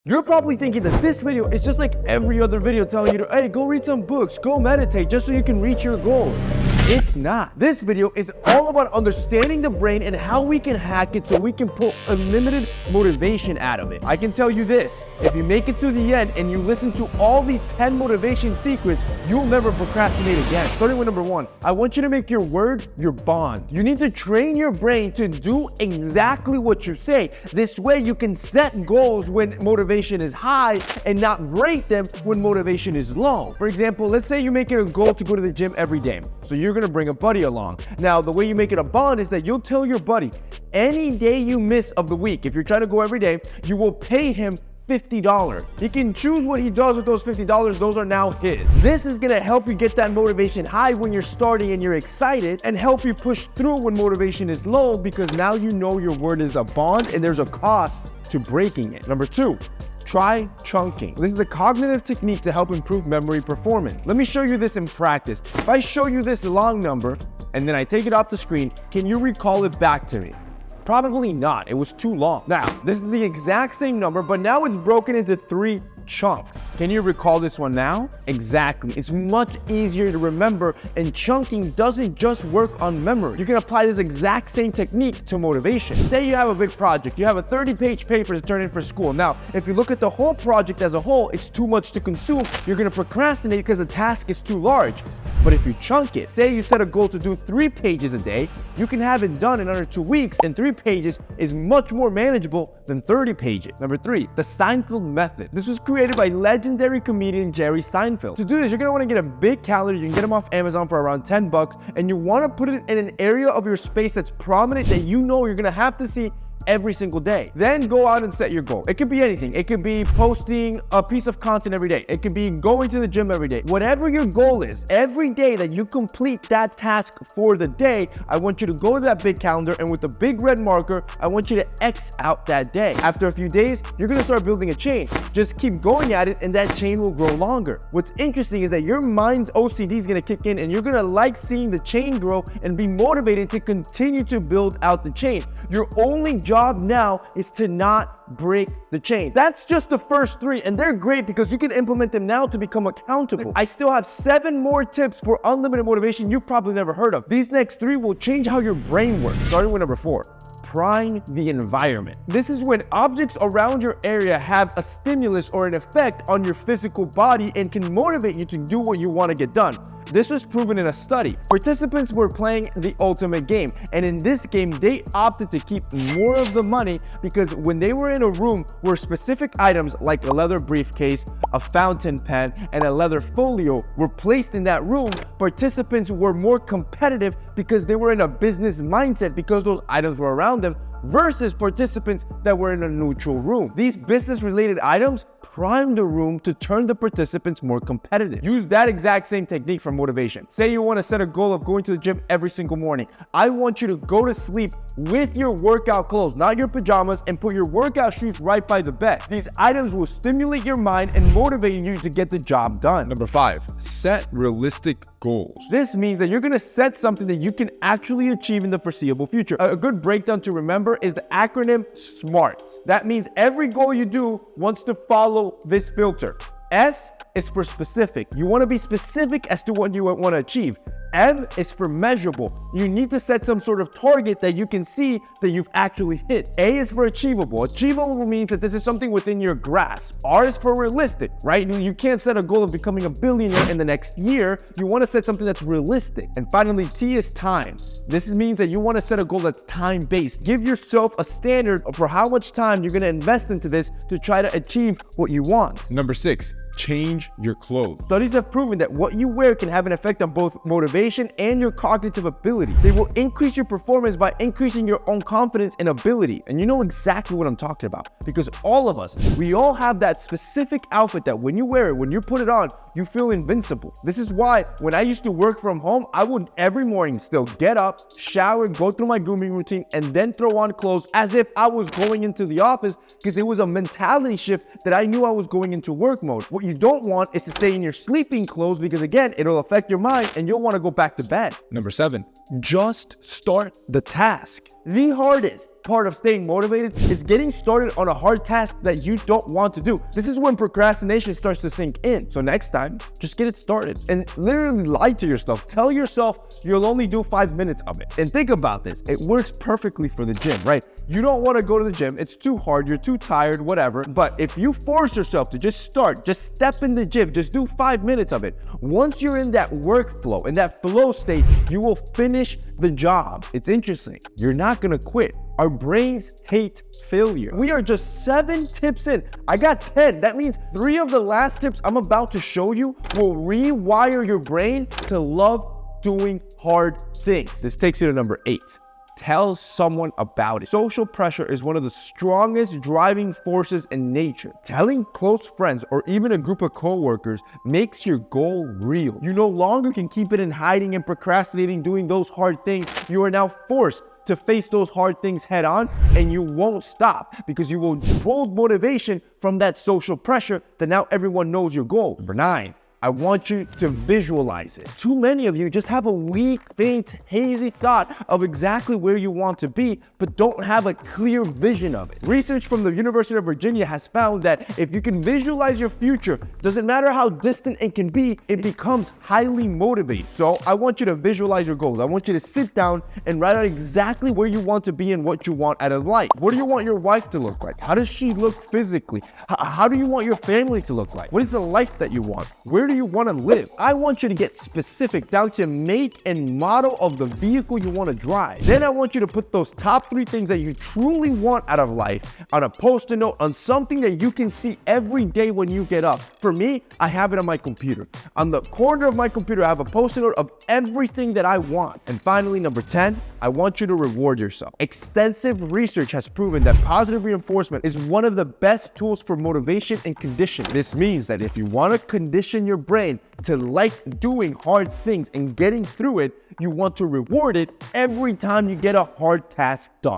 You're probably thinking that this video is just like every other video telling you to, hey, go read some books, go meditate, just so you can reach your goals. It's not. This video is all about understanding the brain and how we can hack it so we can pull unlimited motivation out of it. I can tell you this, if you make it to the end and you listen to all these 10 motivation secrets, you'll never procrastinate again. Starting with number 1, I want you to make your word your bond. You need to train your brain to do exactly what you say. This way you can set goals when motivation is high and not break them when motivation is low. For example, let's say you make it a goal to go to the gym every day. So you're gonna bring a buddy along. Now, the way you make it a bond is that you'll tell your buddy, any day you miss of the week, if you're trying to go every day, you will pay him $50. He can choose what he does with those $50. Those are now his. This is gonna help you get that motivation high when you're starting and you're excited, and help you push through when motivation is low, because now you know your word is a bond and there's a cost to breaking it. Number 2, try chunking. This is a cognitive technique to help improve memory performance. Let me show you this in practice. If I show you this long number and then I take it off the screen, can you recall it back to me? Probably not. It was too long. Now, this is the exact same number, but now it's broken into 3 chunks. Can you recall this one now? Exactly. It's much easier to remember, and chunking doesn't just work on memory. You can apply this exact same technique to motivation. Say you have a big project. You have a 30-page paper to turn in for school. Now, if you look at the whole project as a whole, it's too much to consume. You're going to procrastinate because the task is too large. But if you chunk it, say you set a goal to do 3 pages a day, you can have it done in under 2 weeks, and 3 pages is much more manageable than 30 pages. Number 3, the Seinfeld Method. This was created by legendary comedian Jerry Seinfeld. To do this, you're gonna wanna get a big calendar. You can get them off Amazon for around $10, and you wanna put it in an area of your space that's prominent, that you know you're gonna have to see every single day. Then go out and set your goal. It could be anything. It could be posting a piece of content every day. It could be going to the gym every day. Whatever your goal is, every day that you complete that task for the day, I want you to go to that big calendar, and with a big red marker, I want you to X out that day. After a few days, you're gonna start building a chain. Just keep going at it, and that chain will grow longer. What's interesting is that your mind's OCD is gonna kick in, and you're gonna like seeing the chain grow and be motivated to continue to build out the chain. Your only job now is to not break the chain. That's just the first 3, and they're great because you can implement them now to become accountable. I still have 7 more tips for unlimited motivation you've probably never heard of. These next 3 will change how your brain works. Starting with number 4. Prying the environment. This is when objects around your area have a stimulus or an effect on your physical body and can motivate you to do what you want to get done. This was proven in a study. Participants were playing the ultimate game, and in this game, they opted to keep more of the money because when they were in a room where specific items like a leather briefcase, a fountain pen, and a leather folio were placed in that room, participants were more competitive because they were in a business mindset because those items were around them, versus participants that were in a neutral room. These business-related items prime the room to turn the participants more competitive. Use that exact same technique for motivation. Say you want to set a goal of going to the gym every single morning. I want you to go to sleep with your workout clothes, not your pajamas, and put your workout shoes right by the bed. These items will stimulate your mind and motivate you to get the job done. Number 5, set realistic goals. This means that you're going to set something that you can actually achieve in the foreseeable future. A good breakdown to remember is the acronym SMART. That means every goal you do wants to follow this filter. S is for specific. You want to be specific as to what you want to achieve. M is for measurable. You need to set some sort of target that you can see that you've actually hit. A is for achievable. Achievable means that this is something within your grasp. R is for realistic, right? You can't set a goal of becoming a billionaire in the next year. You want to set something that's realistic. And finally, T is time. This means that you want to set a goal that's time-based. Give yourself a standard for how much time you're going to invest into this to try to achieve what you want. Number 6, change your clothes. Studies have proven that what you wear can have an effect on both motivation and your cognitive ability. They will increase your performance by increasing your own confidence and ability. And you know exactly what I'm talking about, because all of us, we all have that specific outfit that when you wear it, when you put it on, you feel invincible. This is why when I used to work from home, I would every morning still get up, shower, go through my grooming routine, and then throw on clothes as if I was going into the office, because it was a mentality shift that I knew I was going into work mode. What you don't want is to stay in your sleeping clothes, because again, it'll affect your mind and you'll want to go back to bed. Number 7, just start the task. The hardest part of staying motivated is getting started on a hard task that you don't want to do. This is when procrastination starts to sink in. So next time, just get it started and literally lie to yourself. Tell yourself you'll only do 5 minutes of it. And think about this. It works perfectly for the gym, right? You don't want to go to the gym. It's too hard. You're too tired, whatever. But if you force yourself to just start, just step in the gym, just do 5 minutes of it. Once you're in that workflow, in that flow state, you will finish the job. It's interesting. You're not going to quit. Our brains hate failure. We are just 7 tips in. I got 10. That means 3 of the last tips I'm about to show you will rewire your brain to love doing hard things. This takes you to number 8. Tell someone about it. Social pressure is one of the strongest driving forces in nature. Telling close friends or even a group of coworkers makes your goal real. You no longer can keep it in hiding and procrastinating doing those hard things. You are now forced to face those hard things head on, and you won't stop because you will hold motivation from that social pressure that now everyone knows your goal. Number 9. I want you to visualize it. Too many of you just have a weak, faint, hazy thought of exactly where you want to be, but don't have a clear vision of it. Research from the University of Virginia has found that if you can visualize your future, doesn't matter how distant it can be, it becomes highly motivating. So I want you to visualize your goals. I want you to sit down and write out exactly where you want to be and what you want out of life. What do you want your wife to look like? How does she look physically? How do you want your family to look like? What is the life that you want? Where do you want to live? I want you to get specific down to make and model of the vehicle you want to drive. Then I want you to put those top 3 things that you truly want out of life on a post-it note, on something that you can see every day when you get up. For me, I have it on my computer. On the corner of my computer, I have a post-it note of everything that I want. And finally, number 10, I want you to reward yourself. Extensive research has proven that positive reinforcement is one of the best tools for motivation and conditioning. This means that if you want to condition your brain to like doing hard things and getting through it, you want to reward it every time you get a hard task done.